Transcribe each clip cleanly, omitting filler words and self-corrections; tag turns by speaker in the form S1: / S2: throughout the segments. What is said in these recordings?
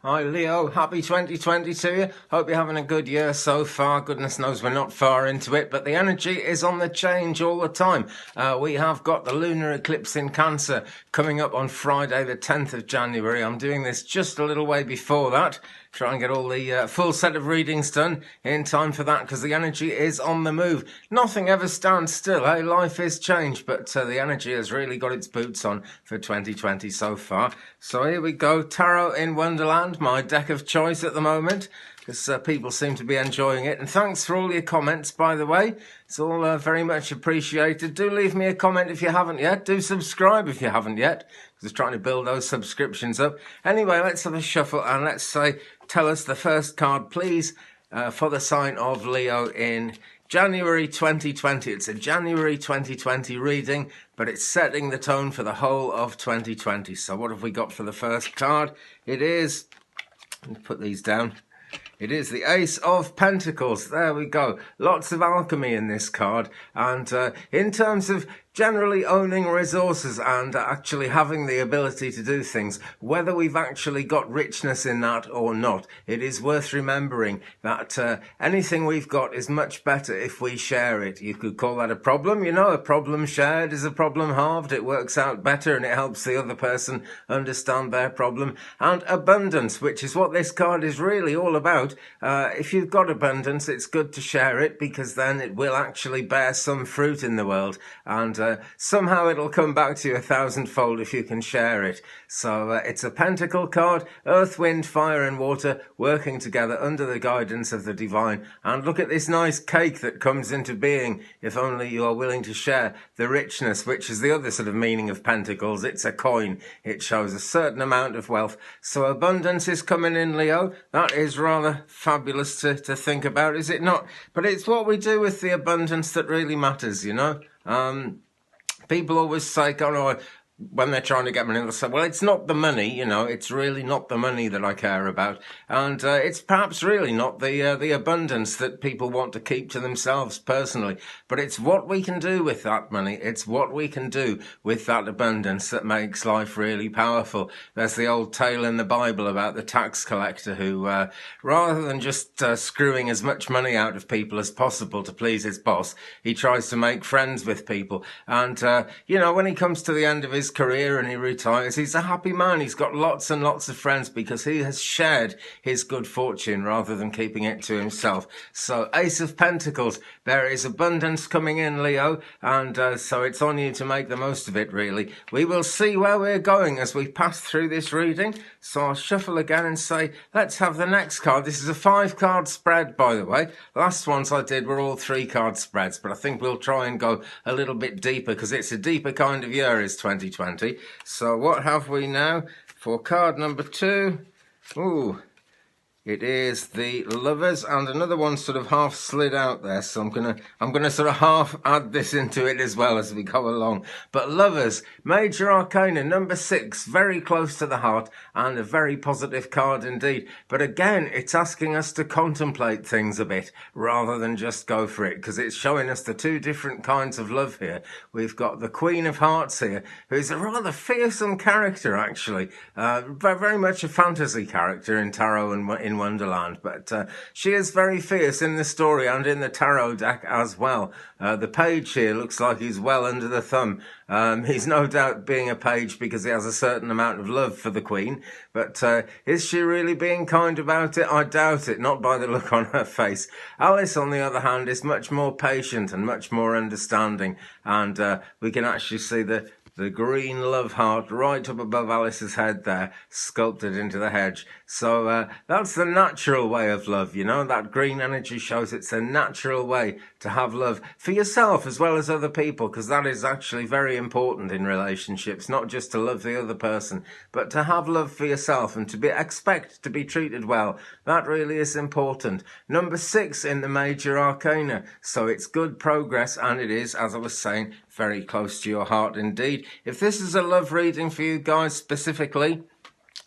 S1: Hi Leo, happy 2020 to you. Hope you're having a good year so far. Goodness knows we're not far into it, but the energy is on the change all the time. We have got the lunar eclipse in Cancer coming up on Friday the 10th of January. I'm doing this just a little way before that. Try and get all the full set of readings done in time for that, because the energy is on the move. Nothing ever stands still, eh? Life is change, but the energy has really got its boots on for 2020 so far. So here we go, Tarot in Wonderland, my deck of choice at the moment, because people seem to be enjoying it. And thanks for all your comments, by the way. It's all very much appreciated. Do leave me a comment if you haven't yet. Do subscribe if you haven't yet. Just trying to build those subscriptions up. Anyway, let's have a shuffle and let's say, tell us the first card, please, for the sign of Leo in January 2020. It's a January 2020 reading, but it's setting the tone for the whole of 2020. So what have we got for the first card? It is, let me put these down. It is the Ace of Pentacles. There we go. Lots of alchemy in this card. And in terms of generally owning resources and actually having the ability to do things, whether we've actually got richness in that or not, it is worth remembering that anything we've got is much better if we share it. You could call that a problem. You know, a problem shared is a problem halved. It works out better and it helps the other person understand their problem. And abundance, which is what this card is really all about. If you've got abundance, it's good to share it, because then it will actually bear some fruit in the world. And somehow it'll come back to you 1,000-fold if you can share it. So it's a pentacle card, earth, wind, fire and water working together under the guidance of the divine. And look at this nice cake that comes into being if only you are willing to share the richness, which is the other sort of meaning of pentacles. It's a coin. It shows a certain amount of wealth. So abundance is coming in, Leo. That is rather fabulous to think about, is it not? But it's what we do with the abundance that really matters, you know. People always say, oh no, when they're trying to get money, they'll say, well, it's not the money, you know, it's really not the money that I care about. And it's perhaps really not the abundance that people want to keep to themselves personally. But it's what we can do with that money. It's what we can do with that abundance that makes life really powerful. There's the old tale in the Bible about the tax collector who, rather than just screwing as much money out of people as possible to please his boss, he tries to make friends with people. And, you know, when he comes to the end of his career and he retires, he's a happy man. He's got lots and lots of friends because he has shared his good fortune rather than keeping it to himself. So Ace of Pentacles, there is abundance coming in, Leo, and so it's on you to make the most of it, really. We will see where we're going as we pass through this reading. So I'll shuffle again and say, let's have the next card. This is a 5-card spread, by the way. Last ones I did were all 3-card spreads, but I think we'll try and go a little bit deeper because it's a deeper kind of year, is 2020. So what have we now for card number 2? Ooh, it is the Lovers, and another one sort of half slid out there, so I'm gonna sort of half add this into it as well as we go along. But Lovers, Major Arcana, number 6, very close to the heart, and a very positive card indeed. But again, it's asking us to contemplate things a bit, rather than just go for it, because it's showing us the 2 different kinds of love here. We've got the Queen of Hearts here, who's a rather fearsome character, actually. Very much a fantasy character in tarot and in Wonderland, but she is very fierce in the story and in the tarot deck as well. The page here looks like he's well under the thumb. He's no doubt being a page because he has a certain amount of love for the Queen, but is she really being kind about it? I doubt it, not by the look on her face. Alice, on the other hand, is much more patient and much more understanding, and we can actually see the green love heart right up above Alice's head there, sculpted into the hedge. So that's the natural way of love, you know. That green energy shows it's a natural way to have love for yourself as well as other people, because that is actually very important in relationships, not just to love the other person, but to have love for yourself and to expect to be treated well. That really is important. Number 6 in the Major Arcana, so it's good progress, and it is, as I was saying, very close to your heart indeed. If this is a love reading for you guys specifically,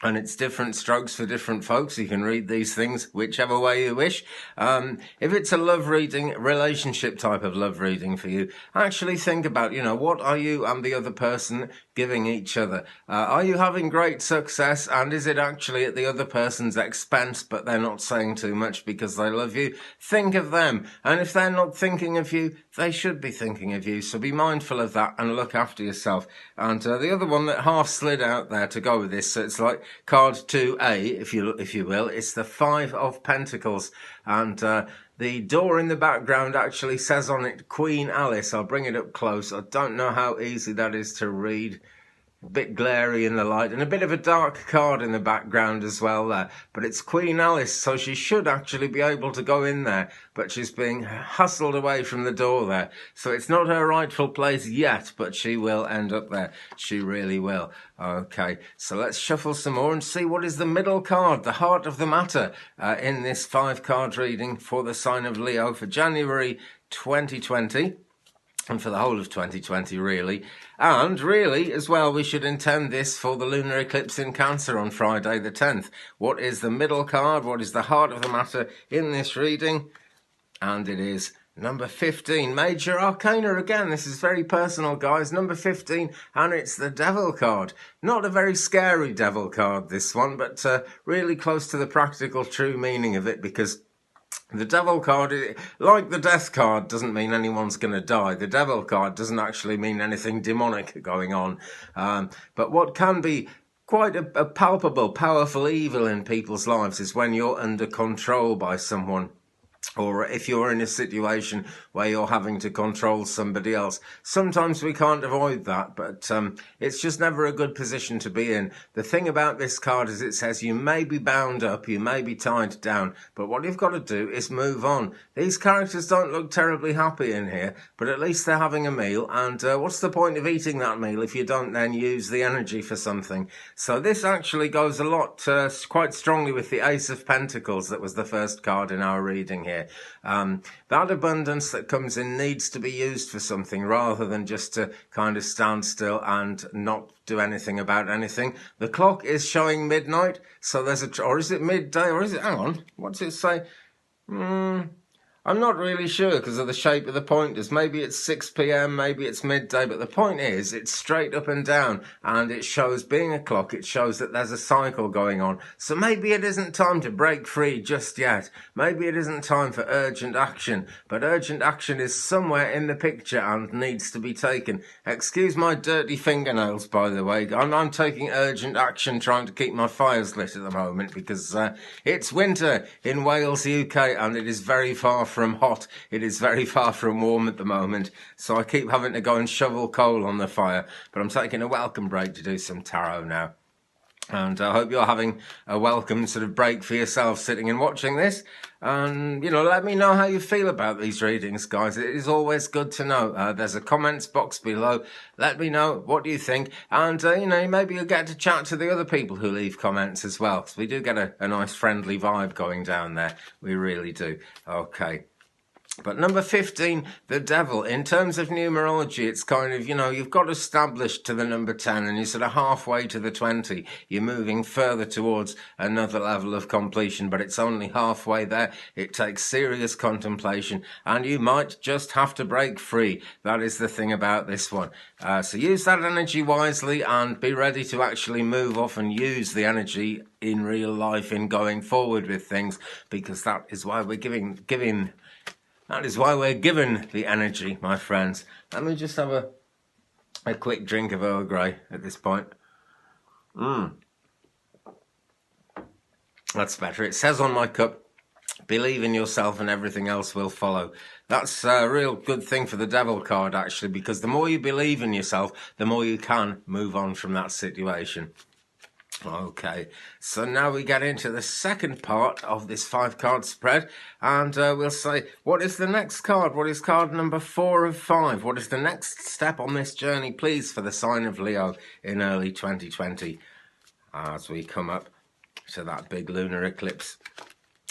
S1: and it's different strokes for different folks, you can read these things whichever way you wish. If it's a love reading, relationship type of love reading for you, actually think about, you know, what are you and the other person giving each other. Are you having great success, and is it actually at the other person's expense, but they're not saying too much because they love you? Think of them, and if they're not thinking of you, they should be thinking of you, so be mindful of that and look after yourself. And the other one that half slid out there to go with this, so it's like card 2A, if you will, it's the 5 of Pentacles, and the door in the background actually says on it Queen Alice. I'll bring it up close. I don't know how easy that is to read. A bit glary in the light, and a bit of a dark card in the background as well there. But it's Queen Alice, so she should actually be able to go in there, but she's being hustled away from the door there. So it's not her rightful place yet, but she will end up there. She really will. Okay, so let's shuffle some more and see what is the middle card, the heart of the matter, in this 5-card reading for the sign of Leo for January 2020. And for the whole of 2020, really. And really, as well, we should intend this for the lunar eclipse in Cancer on Friday the 10th. What is the middle card? What is the heart of the matter in this reading? And it is number 15, Major Arcana again. This is very personal, guys. Number 15, and it's the Devil card. Not a very scary Devil card, this one, but really close to the practical true meaning of it, because the Devil card, like the Death card, doesn't mean anyone's going to die. The Devil card doesn't actually mean anything demonic going on. But what can be quite a palpable, powerful evil in people's lives is when you're under control by someone. Or if you're in a situation where you're having to control somebody else. Sometimes we can't avoid that, but it's just never a good position to be in. The thing about this card is it says you may be bound up, you may be tied down, but what you've got to do is move on. These characters don't look terribly happy in here, but at least they're having a meal, and what's the point of eating that meal if you don't then use the energy for something? So this actually goes a lot, quite strongly with the Ace of Pentacles that was the first card in our reading here. That abundance that comes in needs to be used for something rather than just to kind of stand still and not do anything about anything. The clock is showing midnight, so there's or is it midday, or is it, hang on, what's it say? I'm not really sure because of the shape of the pointers. Maybe it's 6 p.m, maybe it's midday, but the point is it's straight up and down, and it shows, being a clock, it shows that there's a cycle going on. So maybe it isn't time to break free just yet. Maybe it isn't time for urgent action, but urgent action is somewhere in the picture and needs to be taken. Excuse my dirty fingernails, by the way. I'm taking urgent action trying to keep my fires lit at the moment because it's winter in Wales, UK, and it is very far from hot. It is very far from warm at the moment, so I keep having to go and shovel coal on the fire, but I'm taking a welcome break to do some tarot now. And I hope you're having a welcome sort of break for yourself sitting and watching this. And, you know, let me know how you feel about these readings, guys. It is always good to know. There's a comments box below. Let me know what you think. And, you know, maybe you'll get to chat to the other people who leave comments as well. Because we do get a nice friendly vibe going down there. We really do. Okay. But number 15, the Devil, in terms of numerology, it's kind of, you know, you've got established to the number 10 and you're sort of halfway to the 20. You're moving further towards another level of completion, but it's only halfway there. It takes serious contemplation and you might just have to break free. That is the thing about this one. So use that energy wisely and be ready to actually move off and use the energy in real life in going forward with things, because that is why we're giving That is why we're given the energy, my friends. Let me just have a quick drink of Earl Grey at this point. That's better. It says on my cup, believe in yourself and everything else will follow. That's a real good thing for the Devil card, actually, because the more you believe in yourself, the more you can move on from that situation. Okay, so now we get into the second part of this 5-card spread, and we'll say, what is the next card? What is card number 4 of 5? What is the next step on this journey, please, for the sign of Leo in early 2020, as we come up to that big lunar eclipse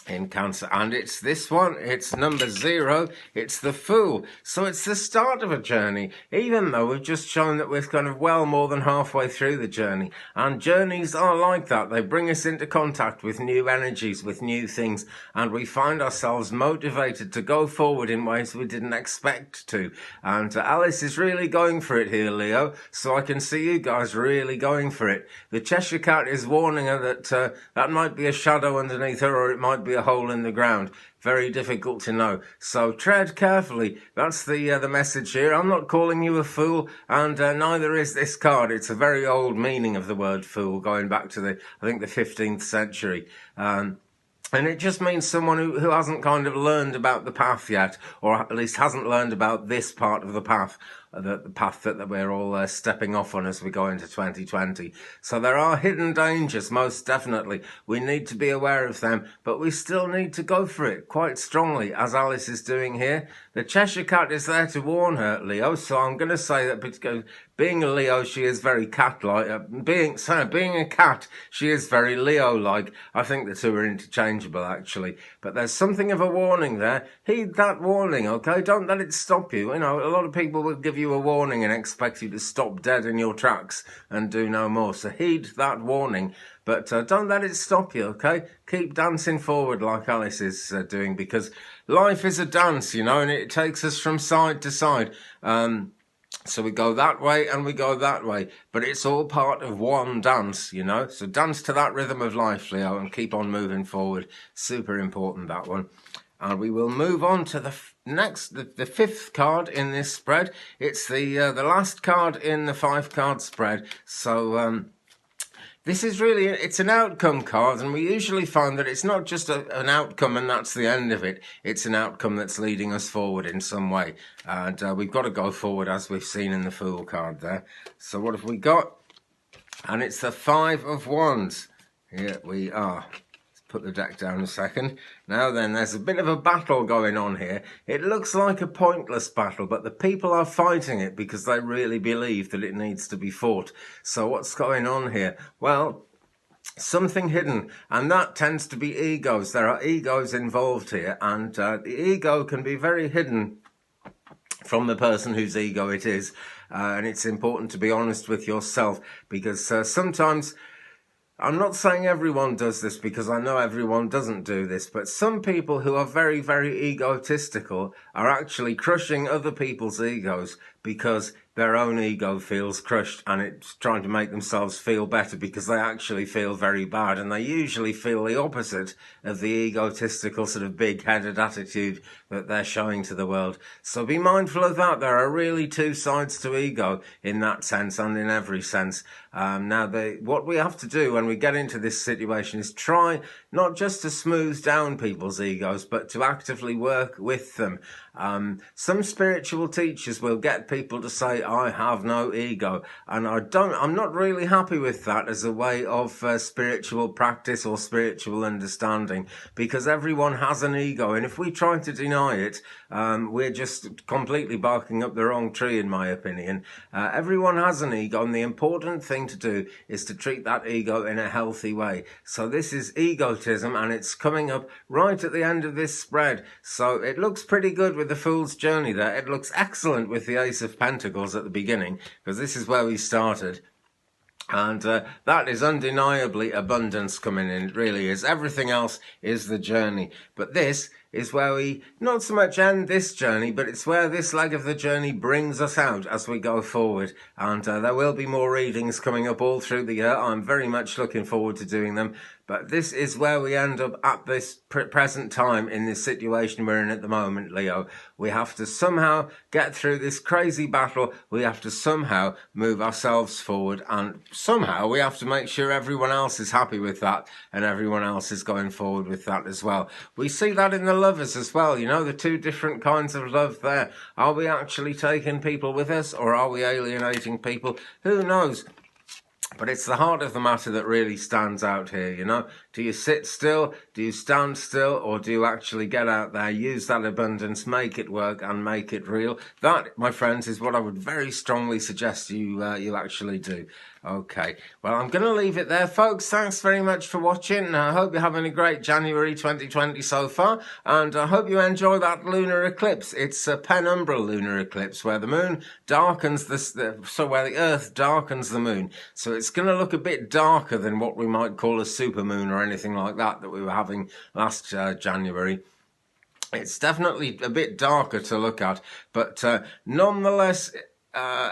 S1: in Cancer, and it's this one, it's number 0, it's the Fool. So it's the start of a journey, even though we've just shown that we're kind of well more than halfway through the journey. And journeys are like that. They bring us into contact with new energies, with new things, and we find ourselves motivated to go forward in ways we didn't expect to. And Alice is really going for it here, Leo, so I can see you guys really going for it. The Cheshire Cat is warning her that that might be a shadow underneath her, or it might be a hole in the ground. Very difficult to know. So tread carefully. That's the message here. I'm not calling you a fool, and neither is this card. It's a very old meaning of the word fool, going back to I think the 15th century. And it just means someone who hasn't kind of learned about the path yet, or at least hasn't learned about this part of the path, the path that we're all stepping off on as we go into 2020. So there are hidden dangers, most definitely. We need to be aware of them, but we still need to go for it quite strongly, as Alice is doing here. The Cheshire Cat is there to warn her, Leo, so I'm going to say that being a Leo, she is very cat-like. Being a cat, she is very Leo-like. I think the two are interchangeable, actually. But there's something of a warning there. Heed that warning, okay? Don't let it stop you. You know, a lot of people will give you a warning and expect you to stop dead in your tracks and do no more. So heed that warning. But don't let it stop you, okay? Keep dancing forward like Alice is doing, because life is a dance, you know, and it takes us from side to side. So we go that way and we go that way, but it's all part of one dance, you know. So dance to that rhythm of life, Leo, and keep on moving forward. Super important, that one. And we will move on to the fifth card in this spread. It's the last card in the 5-card spread. So this is really, it's an outcome card, and we usually find that it's not just an outcome and that's the end of it. It's an outcome that's leading us forward in some way. And we've got to go forward, as we've seen in the Fool card there. So what have we got? And it's the 5 of Wands. Here we are. Put the deck down a second. Now then, there's a bit of a battle going on here. It looks like a pointless battle, but the people are fighting it because they really believe that it needs to be fought. So what's going on here? Well, something hidden, and that tends to be egos. There are egos involved here, and the ego can be very hidden from the person whose ego it is. And it's important to be honest with yourself, because sometimes, I'm not saying everyone does this, because I know everyone doesn't do this, but some people who are very, very egotistical are actually crushing other people's egos because their own ego feels crushed, and it's trying to make themselves feel better because they actually feel very bad, and they usually feel the opposite of the egotistical sort of big-headed attitude that they're showing to the world. So be mindful of that. There are really two sides to ego in that sense and in every sense. Now, what we have to do when we get into this situation is try not just to smooth down people's egos, but to actively work with them. Some spiritual teachers will get people to say, I have no ego, and I'm not really happy with that as a way of spiritual practice or spiritual understanding, because everyone has an ego, and if we try to deny it, we're just completely barking up the wrong tree, in my opinion. Everyone has an ego, and the important thing to do is to treat that ego in a healthy way. So this is egotism, and it's coming up right at the end of this spread. So it looks pretty good with the Fool's Journey there. It looks excellent with the Ace of Pentacles at the beginning, because this is where we started. And that is undeniably abundance coming in. It really is. Everything else is the journey. But this is where we not so much end this journey, but it's where this leg of the journey brings us out as we go forward. And there will be more readings coming up all through the year. I'm very much looking forward to doing them. But this is where we end up at this present time in this situation we're in at the moment, Leo. We have to somehow get through this crazy battle. We have to somehow move ourselves forward, and somehow we have to make sure everyone else is happy with that and everyone else is going forward with that as well. We see that in the lovers as well, you know, the two different kinds of love there. Are we actually taking people with us, or are we alienating people? Who knows? But it's the heart of the matter that really stands out here, you know. Do you sit still? Do you stand still? Or do you actually get out there, use that abundance, make it work and make it real? That, my friends, is what I would very strongly suggest you actually do. Okay, well, I'm going to leave it there, folks. Thanks very much for watching. I hope you're having a great January 2020 so far, and I hope you enjoy that lunar eclipse. It's a penumbral lunar eclipse where the moon darkens where the Earth darkens the moon. So it's going to look a bit darker than what we might call a supermoon or anything like that we were having last January. It's definitely a bit darker to look at, but nonetheless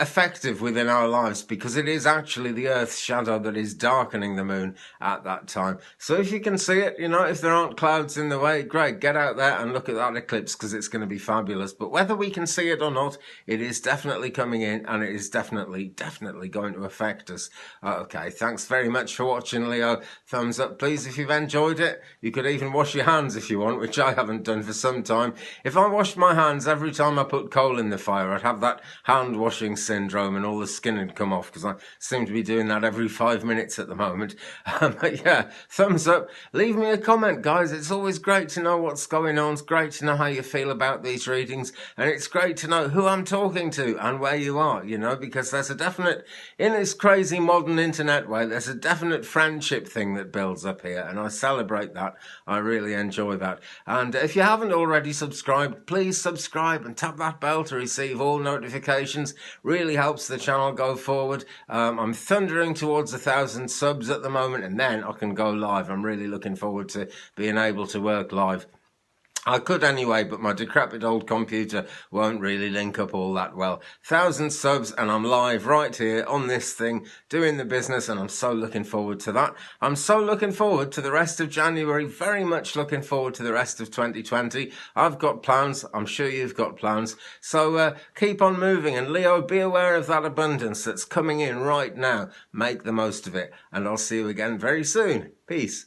S1: effective within our lives, because it is actually the Earth's shadow that is darkening the moon at that time. So if you can see it, if there aren't clouds in the way, great, get out there and look at that eclipse, because it's going to be fabulous. But whether we can see it or not, it is definitely coming in, and it is definitely going to affect us. Okay, thanks very much for watching, Leo. Thumbs up, please, if you've enjoyed it. You could even wash your hands if you want, which I haven't done for some time. If I washed my hands every time I put coal in the fire, I'd have that hand washing syndrome and all the skin had come off, because I seem to be doing that every 5 minutes at the moment. But yeah, thumbs up. Leave me a comment, guys. It's always great to know what's going on. It's great to know how you feel about these readings, and it's great to know who I'm talking to and where you are, because there's a definite, in this crazy modern internet way, there's a definite friendship thing that builds up here, and I celebrate that. I really enjoy that. And if you haven't already subscribed, please subscribe and tap that bell to receive all notifications. Really helps the channel go forward. I'm thundering towards 1,000 subs at the moment, and then I can go live. I'm really looking forward to being able to work live. I could anyway, but my decrepit old computer won't really link up all that well. 1,000 subs and I'm live right here on this thing, doing the business, and I'm so looking forward to that. I'm so looking forward to the rest of January, very much looking forward to the rest of 2020. I've got plans, I'm sure you've got plans. So keep on moving, and Leo, be aware of that abundance that's coming in right now. Make the most of it, and I'll see you again very soon. Peace.